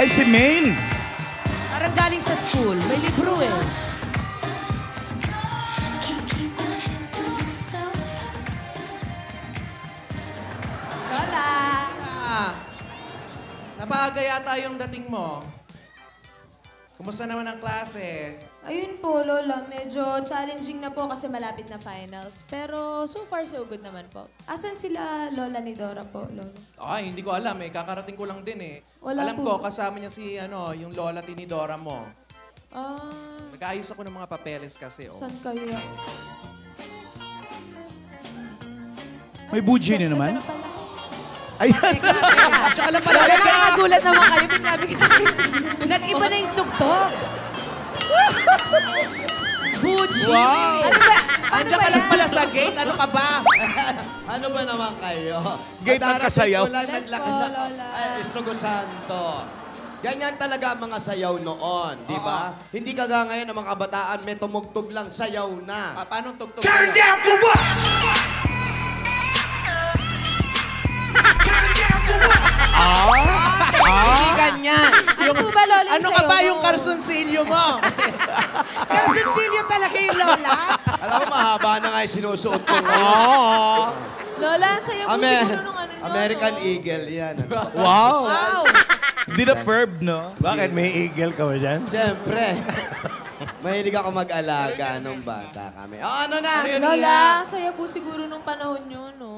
Ay, si Maine. Parang galing sa school. May libro eh. Lola! Napaaga yata yung dating mo. Kumusta naman ang klase? Ayun po, Lola. Medyo challenging na po kasi malapit na finals. Pero so far, so good naman po. Asan sila Lola ni Dora po, Lola? Ay, hindi ko alam eh. Kakarating ko lang din eh. Wala alam po. ko, kasama niya si yung lola tinidora mo. Ah, Nag-aayos ako ng mga papeles kasi. Oh. saan kaya? May buji na naman. Ito na pala. Ayan. Tsaka lang pala. Lola, nakakagulat naman kayo. Bigla-bigla kayo sinusunod. Nag-iba na yung tugtog. Buji! Wow! Ano ba? Andiyan ka lang pala sa gate. Ano ka ba? Ano ba naman kayo? Gate ang Madarating kasayaw. ko lang, Bless naglakad po, na- Lola. Ay, Estogo Santo. Ganyan talaga ang mga sayaw noon, di ba? Hindi kaga ngayon ang mga kabataan, may tumugtog lang, sayaw na. Paano tugtog kayo? Hindi ganyan. Ano po ba, Lola, yung Ano ka sayo ba mo? yung karsunsilyo mo? Cecilio talaga yung lola. Alam mo, mahaba na nga yung sinusuot ko ngayon. Lola, sayo po siguro nung ano nyo, American no? Eagle yan. Ano ba? Wow! Wow! Di na verb, no? Bakit? May eagle ka ba dyan? Siyempre. Mahilig ako mag-alaga nung bata kami. Ano na? Lola, saya po siguro nung panahon nyo, no?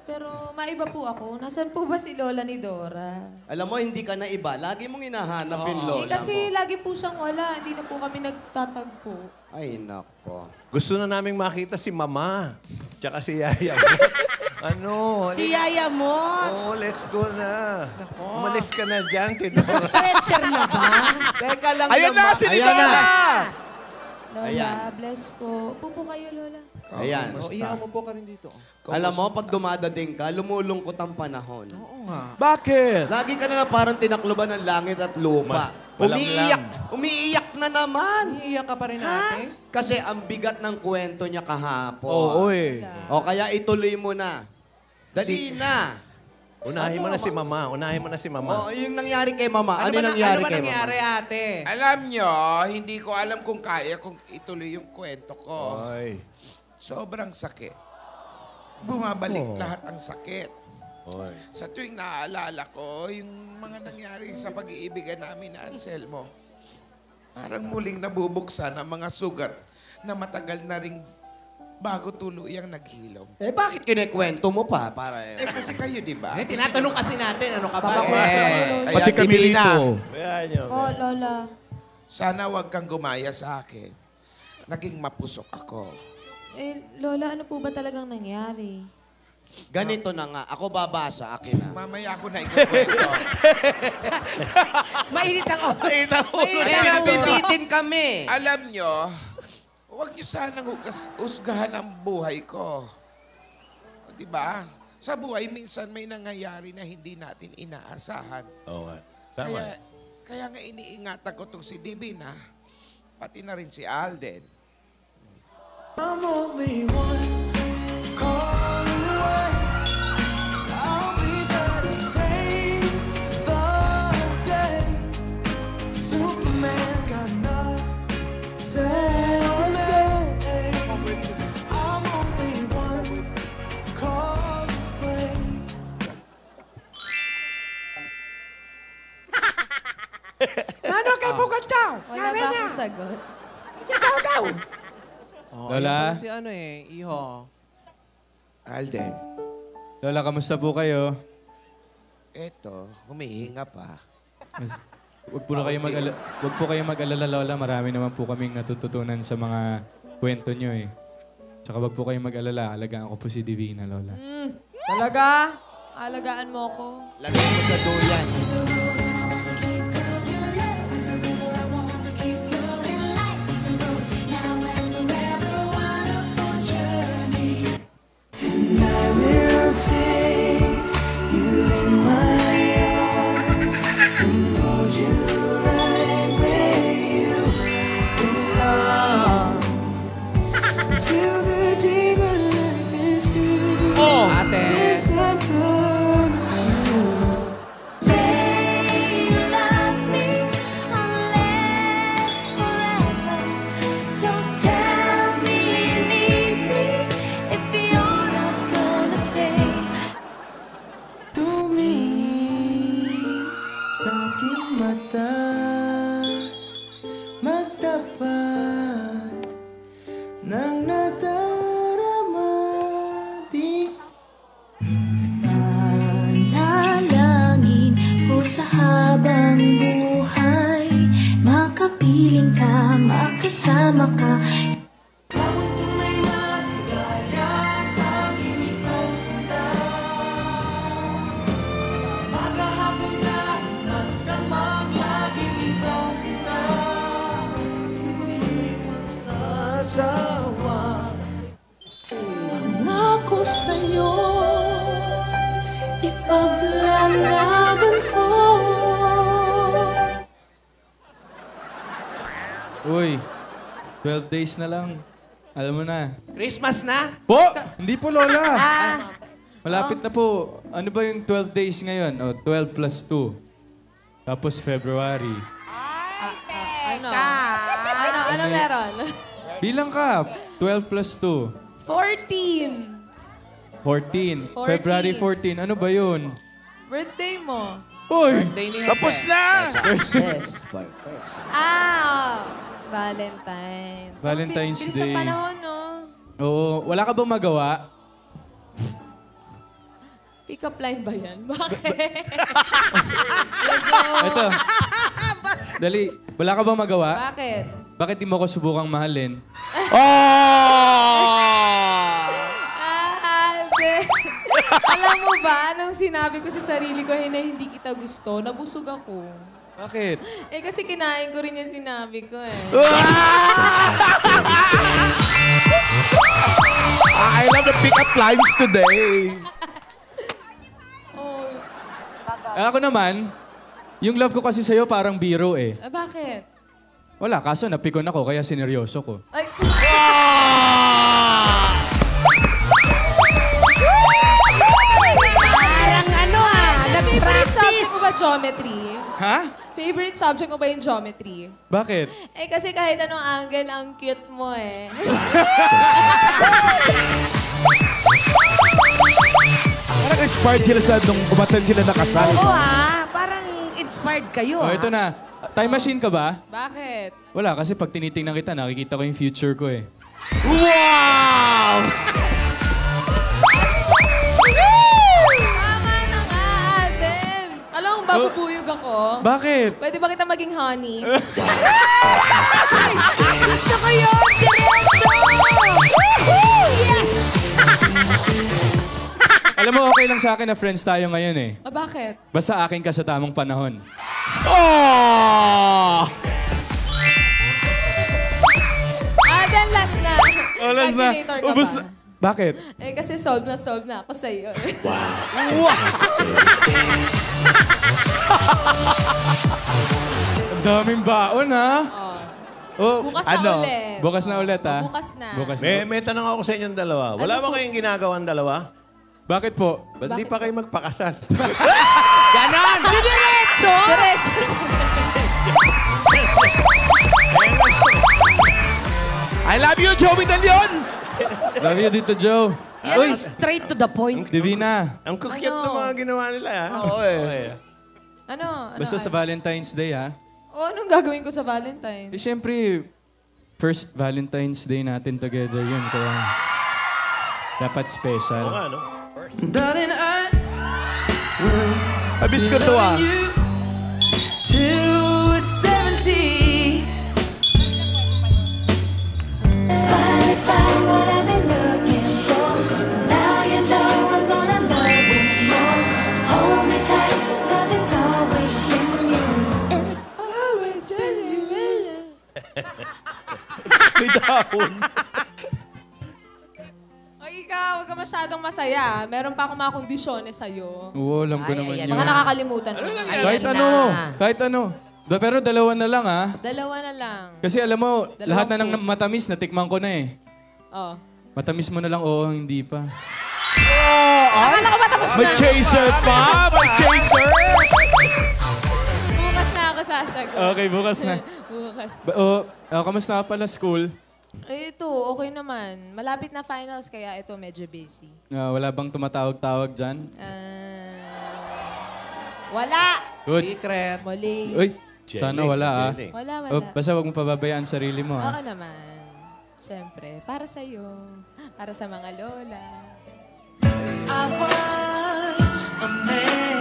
Pero maiba po ako. Nasaan po ba si Lola ni Dora? Alam mo, hindi ka na iba. Lagi mong hinahanap yung lola Kasi mo. lagi po siyang wala. Hindi na po kami nagtatagpo. Ay, nako. Gusto na naming makita si Mama. Tsaka si Yaya. Ano? Si Yaya mo. Oh, let's go na. Umalis ka na dyan, Tidora. Stretcher na ba? Teka lang Ayan na, si Ayan na. Nidora! Lola, Ayan. bless po. Upo kayo, Lola. Ayan. Oh, iyaw mo po ka rin dito. Alam mo, pag dumadading ka, lumulungkot ang panahon. Oo nga. Bakit? Lagi ka na nga parang tinakloban ng langit at lupa. Malamlam. Umiiyak na naman. Iiyak ka pa rin ate? Kasi ang bigat ng kwento niya kahapon. Oo, eh. O kaya ituloy mo na. Dali na. Unahin mo na si Mama. Unahin mo na si Mama. O, yung nangyari kay Mama. Ano, nangyari ano ba kay nangyari Mama? ate? Alam nyo, hindi ko alam kung kaya kung ituloy yung kwento ko. Ay. Sobrang sakit. Bumabalik lahat ang sakit. Oy. Sa tuwing naaalala ko, yung mga nangyari sa pag-iibigan namin na Anselmo, parang muling nabubuksan ang mga sugat na matagal na ring bago tuluyang naghilom. Eh, bakit kinikwento mo pa? Para Kasi kayo, di ba? Eh, tinatanong kasi natin, ano ka ba? Kaya, Pati kami Divina, rito. Ayan nyo. Oh, Lola. sana wag kang gumaya sa akin. Naging mapusok ako. Eh, Lola, ano po ba talagang nangyari? Ganito na nga. Ako babasa. Akin na. Mamaya ako na ikukwento. Mainit ang ulo. Kaya nabibitin kami. Alam nyo, huwag nyo sanang husgahan ang buhay ko. O, di ba? Sa buhay, minsan may nangyayari na hindi natin inaasahan. Oo nga. Tama. Kaya nga iniingatan ko itong si Divina, pati na rin si Alden. Wala ba akong sagot? Oh, Lola? ayun pala si Iho. Alden, Lola, kamusta po kayo? eto, humihinga pa. Wag po kayo mag-alala, Lola. Marami naman po kaming natututunan sa mga kwento nyo eh. Tsaka wag po kayo mag-alala. Alagaan ko po si Divina, Lola. Talaga? Alagaan mo ako? Lagay mo sa duyan. Ate, Ano? ano? makisama ka. Pangako sa'yo, ipaglalaban ko. Uy, 12 days na lang. Alam mo na. Christmas na? Po! Hindi po, Lola. Ah, Malapit na po. Ano ba yung 12 days ngayon? O, 12 plus 2. Tapos February. ano meron? Bilang ka. 12 plus 2. 14. 14. February 14. Ano ba yun? Birthday mo. Uy! Day ni Tapos Jose. na! Valentine's. Valentine's Bilis Day. ng panahon, no? Oo. Wala ka bang magawa? Pick-up line ba yan? Bakit? Ito. Dali. Wala ka bang magawa? Bakit? Bakit di mo ko subukang mahalin? Alden. Alam mo ba, nung sinabi ko sa sarili ko na hindi kita gusto, nabusog ako. Bakit? Eh kasi kinain ko rin yung sinabi ko eh. I love the pick-up lines today. Oh, Ako naman, yung love ko kasi sa'yo parang biro eh. bakit? Wala, kaso napikon ako kaya sineryoso ko. Ay, favorite subject mo ba geometry? Ha? Favorite subject mo ba yung geometry? Bakit? Eh kasi kahit anong angle, ang cute mo eh. Parang inspired sila sa nung kumatan sila na kasal. Oo parang inspired kayo Oh, ito na. Time machine ka ba? Bakit? Wala, kasi pag tinitingnan kita, nakikita ko yung future ko eh. Wow! Tama na nga, Alden. Alam mo, babubuyog ako. Bakit? Pwede ba kita maging honey? Gusto ko yun! Alam mo, okay lang sa akin na friends tayo ngayon eh. Bakit? Basta akin ka sa tamang panahon. Alden, last na. Last na. Calculator ka Ubus ba? na. Bakit? Eh kasi solve na ako sa'yo. Ang daming baon ha? Oh, Bukas Ano? na ulit. bukas na ulit ha? Bukas na. Bukas na. May tanong ako sa inyong dalawa. Wala Ano ba po? kayong ginagawang dalawa? Bakit po? Ba't di pa kayo magpakasal? Ganon! Diretso. I love you, Joey De Leon! Love you dito, Joe. Yan Uy, ang straight to the point. Divina. Ang kukyat Ano? ng mga ginawa nila, ha? Oo eh. Ano? Basta sa Valentine's Day ha? Anong gagawin ko sa Valentine's? Eh, syempre, first Valentine's Day natin together yun. Kaya dapat special. Oo nga, no? Abis ko to ah. Finally found what I've been looking for. Now you know I'm gonna love you more. Hold me tight, 'cause it's always been you. It's always been you. May dahon. O ikaw, huwag ka masyadong masaya. Meron pa akong mga kondisyones sa'yo. Oo, alam ko naman ayan yun. Mga nakakalimutan mo. Kahit ano, kahit ano. Pero dalawa na lang ha. Dalawa na lang. Kasi alam mo, Dalawang lahat na ng po. matamis, natikman ko na eh. Oh. Matamis mo na lang, oo, hindi pa. Akala ko matapos na. May chaser pa! May chaser! Bukas na ako sasagot. Okay, bukas na. Bukas. Kamusta ka pala school? Eh, ito, okay naman. Malapit na finals, kaya ito medyo busy. Wala bang tumatawag-tawag dyan? Wala! Good. Secret. Muli. Uy, sana wala ah. Wala. Basta wag mo pababayaan sarili mo Oo ah. naman. Siyempre, para sa'yo. Para sa mga lola. I was a man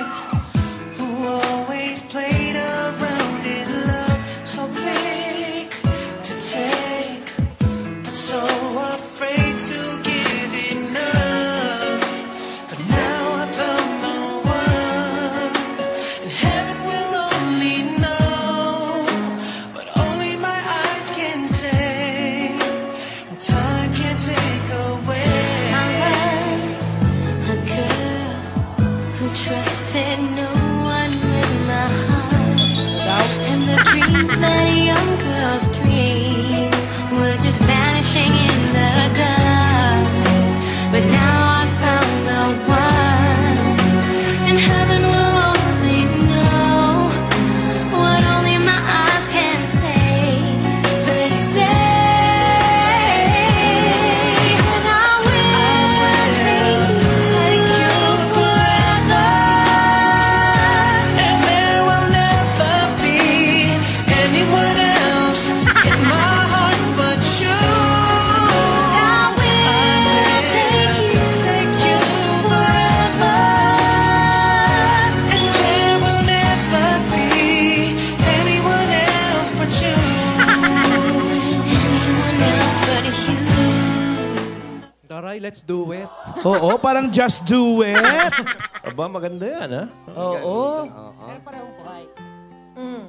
who always played around in love, so quick to tell Ay, let's do it. Oo, parang just do it. Aba, maganda yan, ha? Oo. Mm.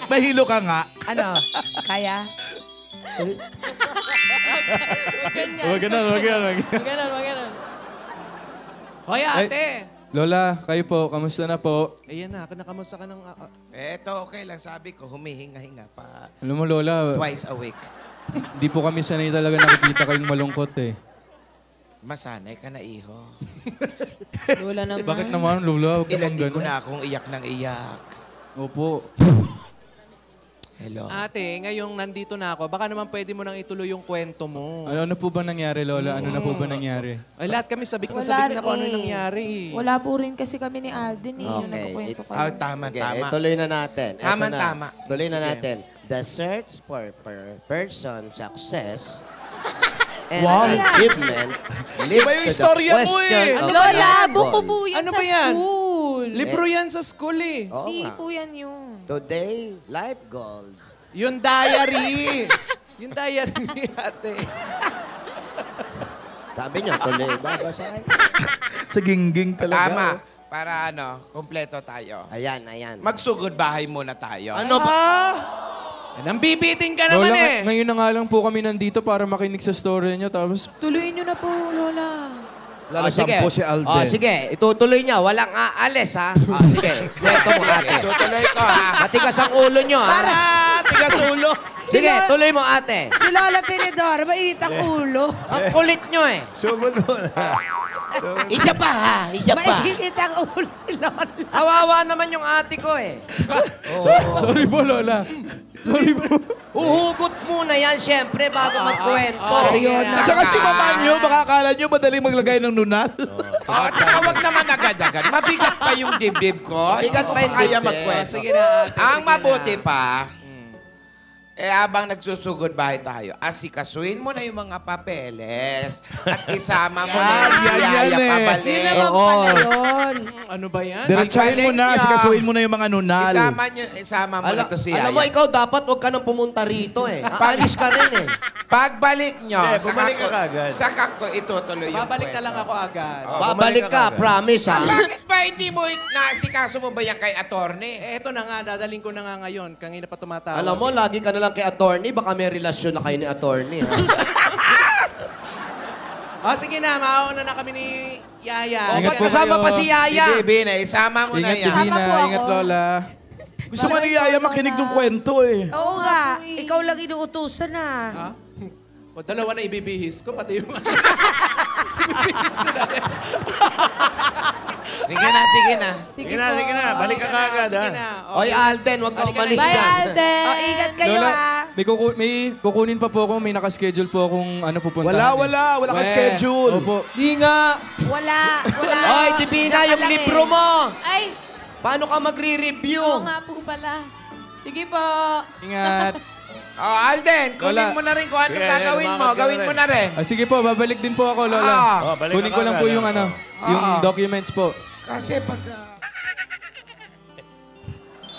Mahilo ka nga. Ano? Kaya? Huwag ganun, huwag ganun. Ganun. Hoy, ate! Lola, kayo po, kamusta na po? Ayan na, nakamusta ka ng... Eto, okay lang. Sabi ko, humihinga-hinga pa. Alam mo, Lola, Twice a week. di po kami sanay talaga nakikita kayong malungkot eh. Masanay ka na, iho. Lola naman. Bakit naman, Lola? Huwag Ilan naman di ko ganun. na akong iyak ng iyak. Opo. Hello. Ate, ngayong nandito na ako, baka naman pwede mo nang ituloy yung kwento mo. Ano po ba nangyari, Lola? Ano na po ba nangyari? Ay, lahat kami sabik na Wala sabik na kung ano rin. yung nangyari. Wala po rin kasi kami ni Alden eh. Yung Okay. nagkukwento ka. Tama, Okay, tama. tuloy na natin. Eto Tama, na. tama. Tuloy na Sige. natin. The search for person success and Wow. achievement lead Iba yung to the istorya mo question eh. of Lola, life buko goal. po yan Ano sa ba yan? school. Libro yan sa school eh. Oo Hindi nga. po yan yun. Today, life goal. Yung diary. Yung diary ni ate. Sabi niyo, tuloy. Babasahin. Sa gingging talaga. Tama. Para kompleto tayo. Ayan, ayan. Magsugod bahay muna tayo. Ano ba? Nang bibiting ka naman Lola, eh. ngayon na nga lang po kami nandito para makinig sa story niyo. Tapos, Tuloy nyo na po, Lola. Lalagyan po si Alden. Oh, sige. Itutuloy niya. Walang aalis, ha? Oh, sige. Kwento mo, ate. Tutuloy ko, ha? Matigas ang ulo niyo, ha? Tigas ulo. Sige, tuloy mo, ate. Si Lola Tinidora, mainit ang ulo. Ang kulit niyo, eh. Sugod mo na. Isa pa, ha? Isa pa. Mainit ang ulo ni Lola. Kawawa naman yung ate ko, eh. sorry po, Lola. Sorry po. Uhugot muna yan, syempre, bago magkwento. sige na. Tsaka si mama nyo, makakala nyo madaling maglagay ng nunal. Oh, tsaka wag naman agad-agad. Mabigat pa yung dibdib ko. Mabigat Hindi ko pa yung kaya dibdib. magkwento. Sige na, ate. Ang sige mabuti na. pa, habang nagsusugod bahay tayo, asikasuin mo na yung mga papeles at isama mo na yung si yan Yaya eh. Yun pabalik. naman pala yun. Ano ba yan? Diretsahin mo na, Magbalik sikasuin mo na yung mga nunal. Isama mo na to si Yaya. Alam mo, ikaw dapat huwag ka nang pumunta rito, eh. Paalis ka rin, eh. Pagbalik nyo, Hindi, bumalik ka kagad. saka ko itutuloy yung Babalik na lang kwento. ako agad. Babalik ka, promise, ha? Bakit ba hindi mo nasikaso mo ba yan kay attorney? Eh, eto na nga, dadaling ko na nga ngayon. Kanina pa tumatawag. Alam mo, lagi ka na lang kay attorney, baka may relasyon na kayo ni attorney, ha? Sige na, mauna na kami ni Yaya. O, Ingat ba't po kasama kayo. pa si Yaya? Si Divina, isama mo na Ingat, yan. Divina. Tama po ako. Ingat, Lola. Gusto nga ni Yaya makinig ng kwento, eh. Oo nga, ikaw lang inuutusan na. Ha? O, dalawa na ibibihis ko, pati yung... ibibihis ko na rin. Sige na, sige na. Sige Sige na, po. sige na. Balik ka kagad, Sige ha? na. Oy, Alden, huwag ka Balik ka umalis na. Bye, dyan. Alden. Ingat kayo, Lola, ah. may kukunin pa po ako. May nakaschedule po akong pupuntahan. Wala ka schedule. Opo. Di nga. Wala. Oy, Divina, yung Lang eh. libro mo! Ay, Paano ka magre-review? oo nga po pala. Sige po. Ingat. Oh, Alden, kunin Lola. mo na rin kung ano Sige, gagawin mo. lumakad ka Gawin na mo rin. na rin. Sige po, babalik din po ako, Lola. Ah. Oh, balik Kunin ka ko lang po kagad, yung yung Ah. documents po. Kasi pag...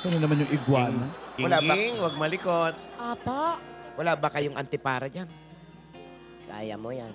Ano naman yung iguana? Wala ba? Inging, huwag malikot. Apa? Wala ba kayong antipara dyan? Kaya mo yan.